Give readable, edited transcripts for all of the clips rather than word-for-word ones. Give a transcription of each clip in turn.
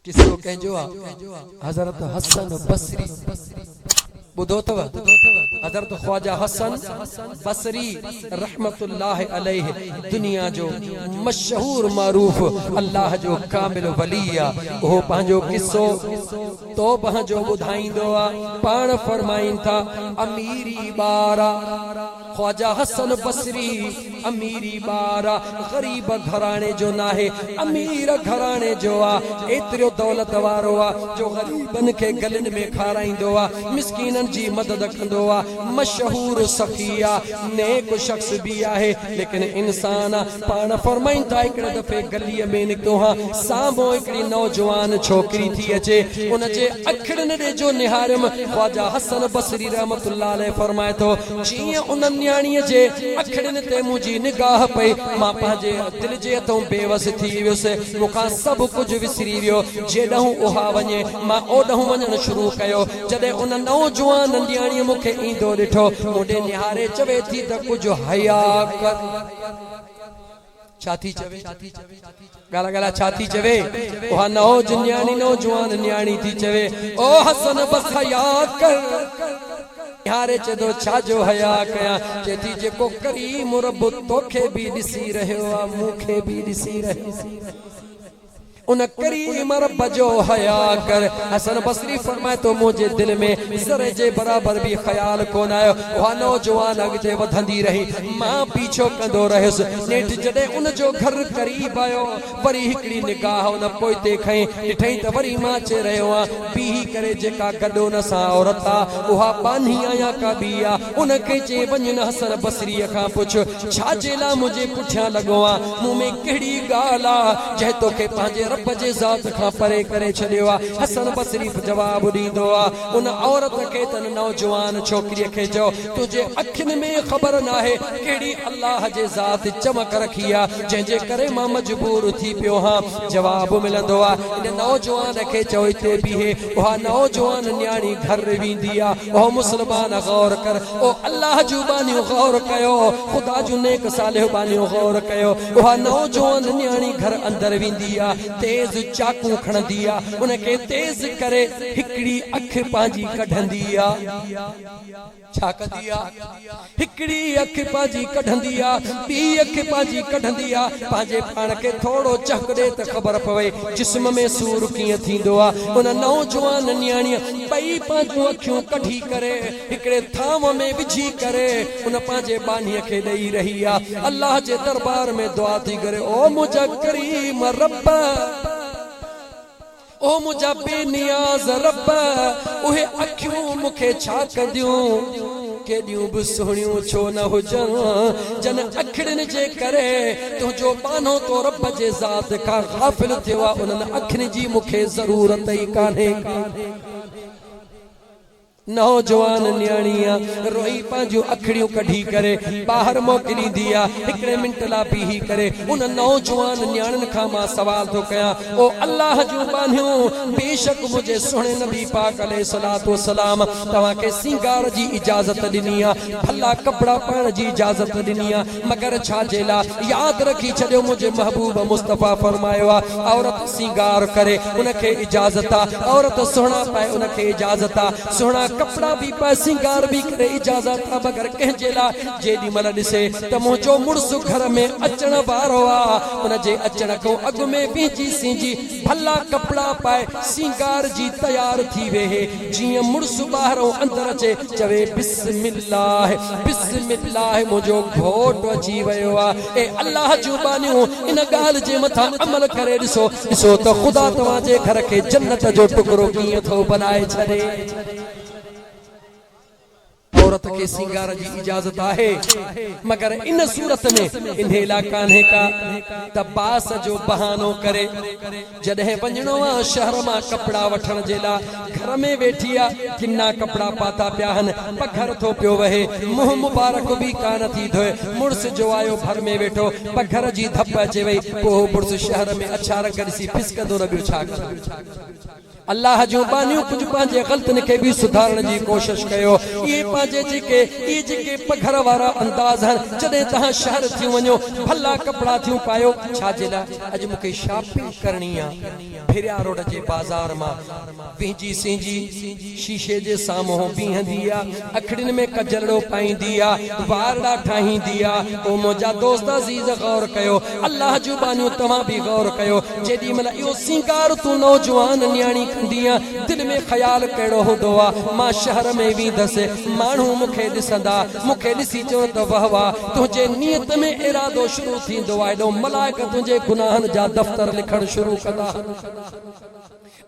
किसो कंहिंजो हज़रत हसन बसरी बुधो तव हज़रत ख्वाजा हसन बसरी रहमतुल्लाह अलैहि दुनिया जो मशहूर मारूफ अल्लाह जो कामिल वलिया वो पंहिंजो किस्सो तो पंहिंजो ॿुधाईंदो आहे। पाण फरमाइन था अमीरी बारा ख्वाजा हसन बसरी अमीरी बारा गरीब घराने जो नाहे अमीर घराने जो आ एतिरो दौलत वारो आ जो गरीबन के गलन में खाराइंदो आ मिस्कीनन जी मदद कंदो आ मशहूर सखिया नेक शख्स भी आहे लेकिन इंसान पाण फरमाइन था हिकड़े दफे गलीअ में निकतो हां साम्हूं हिकड़ी नौजवान छोकरी थी अचे उन जे अखड़न ॾे जो निहारम ख्वाजा हसन बसरी रहमतुल्लाह अलैहि फरमाए तो जीअं उन न्याणीअ जे अखड़न ते मुंहिंजी निगाह पई मां पंहिंजे दिल जे हथों बेवस थी वियुसि मूंखां सभु कुझु विसरी वियो जेॾहूं उहा वञे मां ओॾहूं वञणु शुरू कयो। जॾहिं उन नौजवान न्याणीअ मूंखे ईंदो ॾिठो मूंॾे निहारे चवे थी त कुझु हया कर छाती चवे गाला गाला छाती चवे वहा नौजवान न्याणी थी चवे ओ हसन बस हया कर यारे चदो छाजो हया कया चेती जेको करीम रब तोखे भी दिसी रहियो आ मूंखे भी दिसी रहियो उन करीम रब जो हया कर। हसन बसरी फरमाए तो मुझे दिल में ज़रे जे बराबर भी ख्याल कोन आयो वहा नौजवान अॻिते वधंदी रही मां पीछो कंदो रहियुसि नेठ जॾहिं उन जो घर करीब आयो वरी हिकड़ी निगाह उन पोइते खई ॾिठई त वरी मां अचे रहियो आ बीही करे जेका गॾो न सां औरत आ उहा बानी आया का बी आ उन खे चई वञ हसन बसरीअ खां पुछ छा जे लाइ मुंहिंजे पुठियां लॻो आ मूं में कहिड़ी ॻाल्हि आ जंहिं तोखे पंहिंजे रब जे ज़ात खां परे करे छॾियो आ। हसन बसरी जवाब ॾींदो आ उन औरत खे तन नौजवान छोकिरीअ खे चओ तुंहिंजे अखियुनि में ख़बर नाहे कहिड़ी अल्लाह जे ज़ात चमक रखी आ जंहिंजे करे मां मजबूर थी पियो हां। जवाब मिलंदो आ इन नौजवान खे चओ हिते बीहे उहा नौजवान न्याणी घर वेंदी आ ओ मुस्लमान गौर कर ओ अल्लाह जूं बानियूं गौर कयो ख़ुदा जूं नेक सालिह बानियूं गौर कयो उहा नौजवान न्याणी घर अंदर वेंदी आ तेज चाकू खणंदी आ उनखे तेज करे हिकड़ी अख पंहिंजी कढंदी आ छा कंदी आ हिकड़ी अख पंहिंजी कढंदी आ ॿी अख पंहिंजी कढंदी आ पंहिंजे पाण खे थोरो चक ॾे त ख़बर पवे जिस्म में सूर कीअं थींदो आ। उन नौजवान न्याणीअ ॿई पंहिंजूं अखियूं कढी करे हिकड़े थाम में विझी करे उन पंहिंजे बानीअ खे ॾेई रही आ अल्लाह जे दरबार में दुआ थी करे ओ मुंहिंजा करीम रब ओ मुझा बेनियाज़ रब उहे अखियूं मूंखे छा कंदियूं केॾियूं बि सुहिणियूं छो न हुजनि जन अखियुनि जे करे तुंहिंजो बानो तो रब जे ज़ात खां गाफ़िल थियो आहे उन्हनि अखियुनि जी मूंखे ज़रूरत ई कान्हे। नौजवान न्याणीअ रोई पंहिंजूं अखड़ियूं कढी करे ॿाहिरि मोकिलींदी आहे हिकिड़े मिंट लाइ बीही करे उन नौजवान न्याणियुनि खां मां सवाल थो कयां ओ अल्लाह जूं बानियूं बेशक मुंहिंजे सुहिणे नबी पाक अलैहिस्सलातु वस्सलाम तव्हांखे सिंगार जी इजाज़त ॾिनी आहे भला कपिड़ा पाइण जी इजाज़त ॾिनी आहे मगर छा जे लाइ यादि रखी छॾियो मुंहिंजे महबूब मुस्तफ़ा फरमायो आहे औरत सिंगार करे उनखे इजाज़त आहे औरत सुहिणा पाए उनखे इजाज़त आहे सुहिणा कपड़ा भी पाए सिंगार भी करे इजाज़त आ मगर कंहिंजे लाइ जेॾी महिल ॾिसे त मुंहिंजो मुड़ुसु घर में अचण वारो आहे उन जे अचण खां अॻु में बीजी सिंजी भला कपड़ा पाए सिंगार जी तयार थी वेहे जीअं मुड़ुसु ॿाहिरों अंदरि अचे चवे बिस्मिल्लाह बिस्मिल्लाह मुंहिंजो घोट अची वियो आहे ए अल्लाह जूं बानियूं इन ॻाल्हि जे मथां अमल करे ॾिसो त ख़ुदा तव्हांजे घर खे जन्नत जो टुकड़ो कीअं थो बनाए छॾे। औरत के सिंगार जी इजाजत आहे मगर इन सूरत में इन्हे ला कान्हे का तबास जो बहानो करे जॾहिं वञणो आहे शहर मां कपड़ा वठण जे लाइ घर में वेठी आहे किना कपड़ा पाता पिया आहिनि पघर थो पियो वहे मुंहुं मुबारक भी कान थी धोए मुड़ुस जो आयो भर में वेठो पघर जी धप अचे वई पोइ मुड़ुस शहर में अछा रंग ॾिसी पिसकंदो न ॿियो छा कंदो। अल्लाह जूं बानियूं कुछ पांजे गलतन के भी सुधारण जी कोशिश कयो ये पांजे ये पघर वारा अंदाज हन जदे तहां शहर थी वञो भला कपड़ा थियूं पायो छाजे लाइ अज मूंखे शॉपिंग करणी आहे फिरिया रोड जे बाजार मां पंहिंजी सिंजी शीशे जे साम्हूं बीहंदी आहे अखड़िन में कजलड़ो पाईंदी आहे वारड़ा ठाहींदी आहे ओ मुंहिंजा दोस्त अज़ीज़ गौर कयो अल्लाह जूं बानियूं तव्हां भी गौर कयो जेॾी महिल इहो सिंगार तूं नौजवान न्याणी कंदी आहे दिल में ख्याल कहिड़ो हूंदो आहे मां शहर में वेंदसि माण्हू मूंखे ॾिसंदा मूंखे ॾिसी चओ त वाह वाह तुंहिंजे नियत में इरादो शुरू थींदो आहे एॾो मलाइक तुंहिंजे गुनाहनि जा दफ़्तर लिखण शुरू कंदा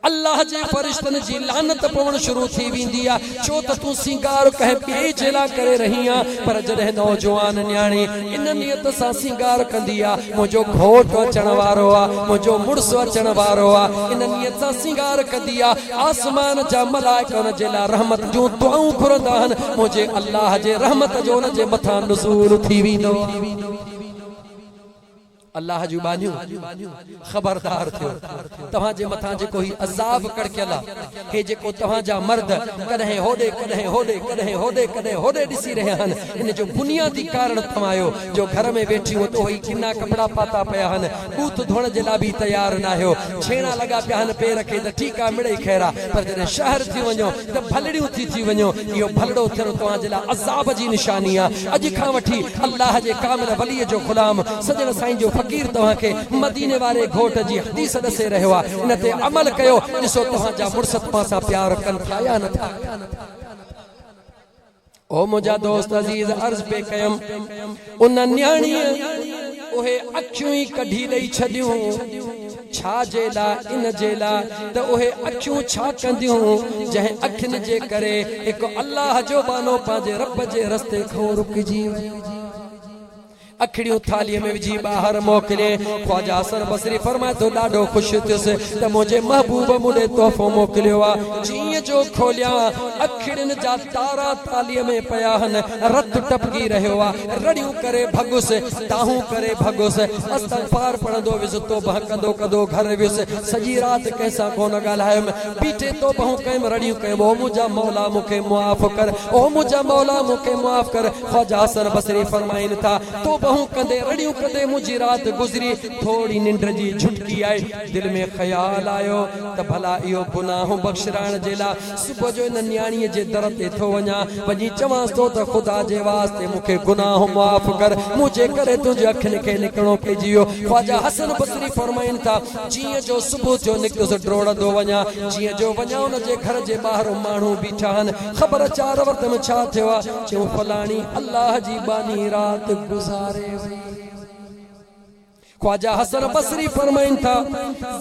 अल्लाह जे फरिश्तन जी लानत पवण शुरू थी वेंदी आहे छो त तूं सिंगार कंहिं ॿिए जे लाइ करे रही आहे पर जॾहिं नौजवान न्याणी इन नियत सां सिंगार कंदी आहे मुंहिंजो घोट अचण वारो आहे मुंहिंजो मुड़ुसु अचण वारो आहे इन नियत सां सिंगार कंदी आहे आसमान जा मलाइक उन जे लाइ रहमत जूं दुआऊं घुरंदा आहिनि मुंहिंजे अल्लाह जे रहमत जो उन जे मथां नुज़ूल थी वेंदो अल्लाह जूं बानियूं खबरदार थियो तव्हां जे मथां जेको ही अज़ाब कड़कियल आहे हे जेको तव्हां जा मर्द कॾहिं होॾे कॾहिं होॾे कॾहिं होॾे कॾहिं होॾे ॾिसी रहिया आहिनि इन जो बुनियादी कारण तव्हां आहियो जो घर में वेठी हो तो ही किना कपिड़ा पाता पिया आहिनि बूथ धोइण जे लाइ बि तयार न आहियो छेड़ा लॻा पिया आहिनि पेर खे त ठीकु आहे मिड़ई ख़ैर आहे पर जॾहिं शहर थी वञो त भलड़ियूं थी वञो इहो भलड़ो थियणो तव्हां जे लाइ अज़ाब जी निशानी आहे अॼु खां वठी अल्लाह जे कामिल वलीअ जो ग़ुलाम सजण साईं जो फ़कीर तव्हां खे मदीने वारे घोट जी हदीस ॾसे रहियो आहे इन ते अमल कयो ॾिसो तव्हां जा मुड़ुस तव्हां सां प्यार कनि था या नथा ओ मुंहिंजा दोस्त अज़ीज़ अर्ज़ पे कयम उन न्याणीअ उहे अखियूं ई कढी ॾेई छॾियूं छा जे लाइ इन जे लाइ त उहे अखियूं छा कंदियूं जंहिं अखियुनि जे करे हिकु अल्लाह जो बानो पंहिंजे रब जे रस्ते खां रुकिजी अखड़ियों थाली में विझी बाहर मोकले ख्वाजा हसन बसरी फरमाए तो ॾाढो ख़ुशि थियुसि त मुंहिंजे महबूब मूंखे तोहफ़ो मोकिलियो आहे जीअं जो खोलिया अखड़ियुनि जा तारा थालीअ में पिया आहिनि रत टपकी रहियो आहे रड़ियूं करे भॻुसि ताहूं करे भॻुसि इस्तग़फ़ार पढ़ंदो वियुसि तौबा कंदो कंदो घर वियुसि सॼी राति कंहिंसां कोन ॻाल्हायुमि बीठे तौबाऊं कयुमि रड़ियूं कयुमि ओ मुंहिंजा मौला मूंखे मुआफ़ कर ओ मुंहिंजा मौला मूंखे मुआफ़ कर ख्वाजा हसन बसरी फरमाइनि था तौबाऊं कंदे रड़ियूं कंदे मुंहिंजी राति गुज़री थोड़ी निंड जी झुटकी आई दिल में ख्याल आयो त भला इहो गुनाह बख़्शराइण जे लाइ सुबुह जो इन न्याणीअ जे दर ते थो वञा वञी चवांसि थो त ख़ुदा जे वास्ते मूंखे गुनाह मुआफ़ कर मुंहिंजे करे तुंहिंजे अखियुनि खे निकिरणो पइजी वियो ख्वाजा हसन बसरी फरमाइनि था जीअं जो सुबुह जो निकितुसि डोड़ंदो वञा जीअं जो वञा उन जे घर जे ॿाहिरि माण्हू बीठा आहिनि ख़बर चार वक़्त में छा थियो आहे चयूं फलाणी अल्लाह जी बानी राति गुज़ारे ख्वाजा हसन बसरी फरमाइनि था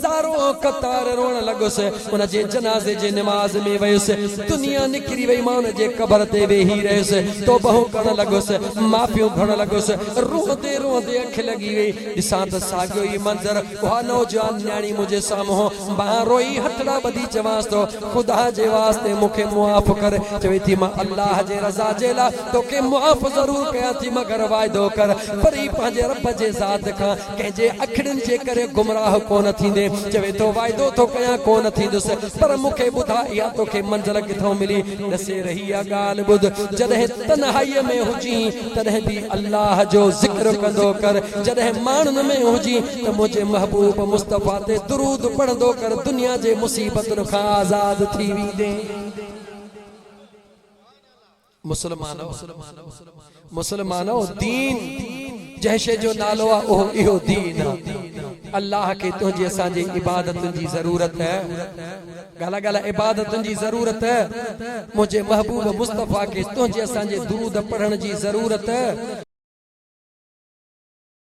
ज़ारो कतार रोण लॻुसि उन जे जनाज़े जे नमाज़ में वयुसि दुनिया निकिरी वई मां उन जे क़बर ते वेही रहियुसि तौबो करण लॻुसि माफ़ियूं घुरण लॻुसि रोंदे रोंदे अख लॻी वई ॾिसां त साॻियो ई मंज़र उहा नौजवान न्याणी मुंहिंजे साम्हूं मां रोई हथड़ा ॿधी चवांसि थो ख़ुदा जे वास्ते मूंखे मुआफ़ कर चवे थी मां अल्लाह जे रज़ा जे लाइ तोखे मुआफ़ ज़रूरु कयां थी मगर वाइदो कर वरी पंहिंजे रब जे ज़ात खां जे अखड़िन जे करे गुमराह कोन थींदे चवे तो वाइदो तो कया कोन थींदुसि पर मूंखे ॿुधा इहा तोखे मंज़िल किथां मिली दसे रही आहे ॻाल्हि ॿुध जॾहिं तन्हाईअ में हुजी तॾहिं बि अल्लाह जो ज़िक्र कंदो कर जॾहिं माण्हुनि में हुजी त मुंहिंजे महबूब मुस्तफ़ा ते दुरूद पढ़ंदो कर दुनिया जे मुसीबतुनि खां आज़ाद थी वेंदे मुसलमानो दीन जंहिं शइ जो नालो आहे उहो इहो दीन आहे अल्लाह के तुंहिंजी असांजी इबादतुनि जी ज़रूरत है ॻाल्हि ॻाल्हि इबादतुनि जी ज़रूरत है मुंहिंजे महबूब मुस्तफ़ा के तुंहिंजे असांजे दुरूद पढ़ण जी ज़रूरत है।